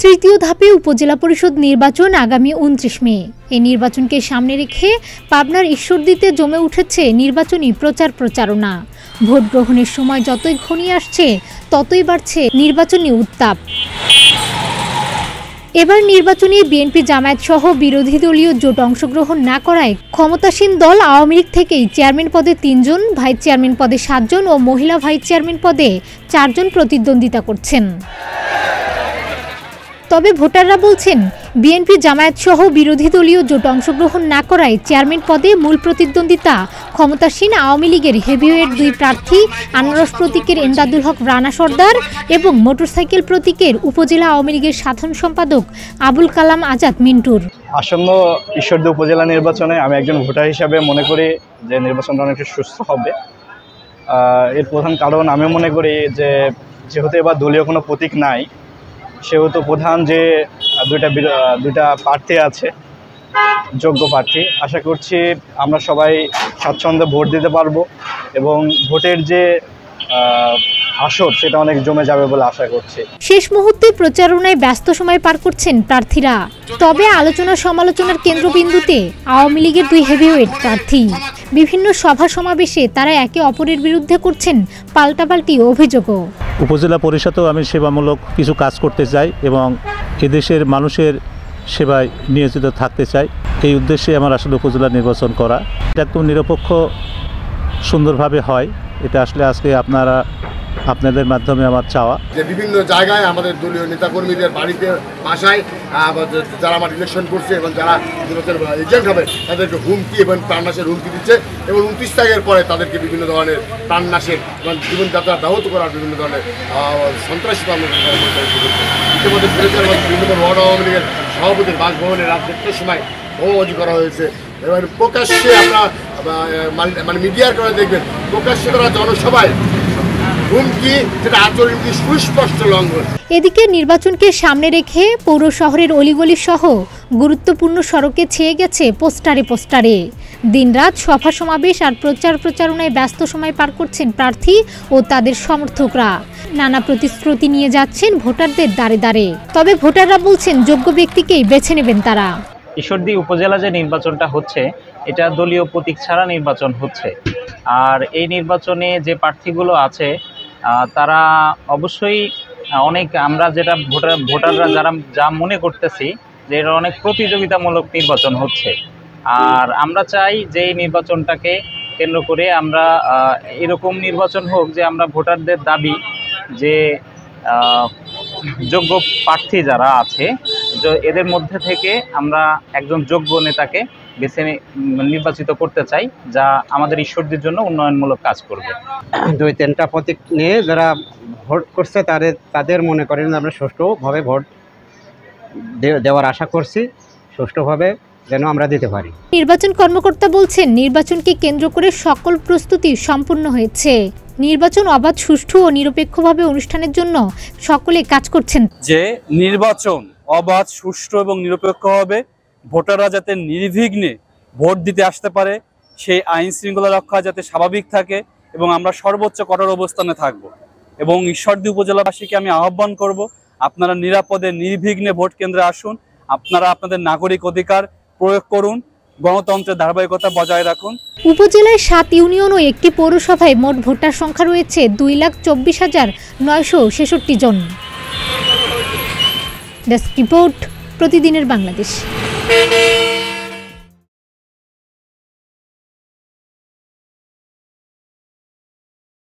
তৃতীয় ধাপে উপজেলা পরিষদ নির্বাচন আগামী 29 মে। এই নির্বাচনকে সামনে রেখে পাবনার ঈশ্বরদীতে জমে উঠেছে নির্বাচনী প্রচারণা। ভোট গ্রহণের সময় যতই ঘনিয়ে আসছে ততই বাড়ছে নির্বাচনী উত্তাপ। এবার নির্বাচনে বিএনপি জামায়াত সহ বিরোধী দলীয় জোট অংশগ্রহণ না করায় ক্ষমতাসীন দল আওয়ামী লীগ থেকেই চেয়ারম্যান পদে 3 জন, ভাইস চেয়ারম্যান পদে 7 জন ও মহিলা ভাইস চেয়ারম্যান পদে 4 জন প্রতিদ্বন্দ্বিতা করছেন। তবে ভোটাররা বলছেন, বিএনপি জামায়াত সহ বিরোধী দলীয় জোট অংশগ্রহণ না করায় চেয়ারম্যান পদে মূল প্রতিদ্বন্দ্বিতা ক্ষমতাসীন আওয়ামী লীগের হেভিওয়েট 2 প্রার্থী আনারস প্রতীকের এমদাদুল হক রানা সর্দার এবং মোটরসাইকেল প্রতীকের উপজেলা আওয়ামী লীগের সাধারণ সম্পাদক আবুল কালাম আজাদ মিন্টুর। আসন্ন ঈশ্বরদী উপজেলা নির্বাচনে আমি একজন ভোটার হিসাবে মনে করি যে নির্বাচনটা অনেকটা সুস্থ হবে। এর প্রধান কারণ আমি মনে করি যে যেহেতু এবার দলীয় কোনো প্রতীক নাই, সেহেতু প্রধান যে দুইটা প্রার্থী আছে, যোগ্য প্রার্থী, আশা করছি আমরা সবাই স্বাচ্ছন্দ্যে ভোট দিতে পারবো এবং ভোটের যে আসর সেটা অনেক জমে যাবে বলে আশা করছি। শেষ মুহূর্তে প্রচারণায় ব্যস্ত সময় পার করছেন প্রার্থীরা। তবে আলোচনা সমালোচনার কেন্দ্রবিন্দুতে আওয়ামী লীগের 2 হেভিওয়েট প্রার্থী। বিভিন্ন সভা সমাবেশে তারা একে অপরের বিরুদ্ধে করছেন পাল্টাপাল্টি অভিযোগও। উপজেলা পরিষদেও আমি সেবামূলক কিছু কাজ করতে চাই এবং এদেশের মানুষের সেবায় নিয়োজিত থাকতে চাই। এই উদ্দেশ্যে আমার আসলে উপজেলা নির্বাচন করা। এটা একদম নিরপেক্ষ সুন্দরভাবে হয়, এটা আসলে আজকে আপনাদের মাধ্যমে আমার চাওয়া। যে বিভিন্ন জায়গায় আমাদের দলীয় নেতাকর্মীদের বাড়িতে বাসায় যারা আমার ইলেকশন করছে এবং যারা এজেন্ট হবে তাদেরকে হুমকি এবং প্রাণনাশের হুমকি দিচ্ছে এবং 29 তারিখের পরে তাদেরকে বিভিন্ন ধরনের প্রাণনাশের এবং জীবনযাত্রা ব্যাহত করার বিভিন্ন ধরনের সন্ত্রাসী ইতিমধ্যে বিভিন্ন ওয়ার্ড আওয়ামী লীগের সভাপতির বাসভবনে রাত 1টার সময় বোমাবাজি করা হয়েছে এবং প্রকাশ্যে আপনারা মানে মিডিয়ার কারণে দেখবেন প্রকাশ্যে করা জনসভায় এদিকে নির্বাচনকে সামনে রেখে পৌর শহরের অলিগলি সহ গুরুত্বপূর্ণ সড়কে ছেয়ে গেছে পোস্টারে। দিনরাত সভা সমাবেশ আর প্রচারণায় ব্যস্ত সময় পার করছেন প্রার্থী ও তাদের সমর্থকরা। নানা প্রতিশ্রুতি নিয়ে যাচ্ছেন ভোটারদের দ্বারে। তবে ভোটাররা বলছেন যোগ্য ব্যক্তিকেই বেছে নেবেন তারা। ঈশ্বরদী উপজেলা যে নির্বাচনটা হচ্ছে এটা দলীয় প্রতীক ছাড়া নির্বাচন হচ্ছে। আর এই নির্বাচনে যে প্রার্থীগুলো আছে তারা অবশ্যই অনেক, আমরা যেটা ভোটাররা যা মনে করতেছি যে এটা অনেক প্রতিযোগিতামূলক নির্বাচন হচ্ছে। আর আমরা চাই যে এই নির্বাচনটাকে কেন্দ্র করে আমরা এরকম নির্বাচন হোক যে আমরা ভোটারদের দাবি যে যোগ্য প্রার্থী যারা আছে এদের মধ্যে থেকে আমরা একজন যোগ্য নেতাকে বেছে নির্বাচিত করতে চাই, যা আমাদের ঈশ্বরদীর জন্য উন্নয়নমূলক কাজ করবে। 2-3টা প্রতীক নিয়ে যারা ভোট করছে তাদের মনে করেন আমরা সুষ্ঠুভাবে ভোট দেওয়ার আশা করছি, সুষ্ঠুভাবে যেন আমরা দিতে পারি। নির্বাচন কর্মকর্তা বলছেন, নির্বাচনকে কেন্দ্র করে সকল প্রস্তুতি সম্পূর্ণ হয়েছে। নির্বাচন অবাধ, সুষ্ঠু ও নিরপেক্ষভাবে অনুষ্ঠানের জন্য সকলে কাজ করছেন। যে নির্বাচন অবাধ, সুষ্ঠু এবং নিরপেক্ষ হবে, ভোটাররা যাতে নির্বিঘ্নে ভোট দিতে আসতে পারে, সেই আইন শৃঙ্খলা রক্ষা যাতে স্বাভাবিক থাকে এবং আমরা সর্বোচ্চ কঠোর অবস্থানে থাকব। এবং ঈশ্বরদী উপজেলাবাসীকে আমি আহ্বান করব, আপনারা নিরাপদে নির্বিঘ্নে ভোট কেন্দ্রে আসুন, আপনারা আপনাদের নাগরিক অধিকার প্রয়োগ করুন, গণতন্ত্রের ধারাবাহিকতা বজায় রাখুন। উপজেলায় 7 ইউনিয়ন ও একটি পৌরসভায় মোট ভোটার সংখ্যা রয়েছে 2,24,966 জন। ডেস্ক রিপোর্ট, প্রতিদিনের বাংলাদেশ।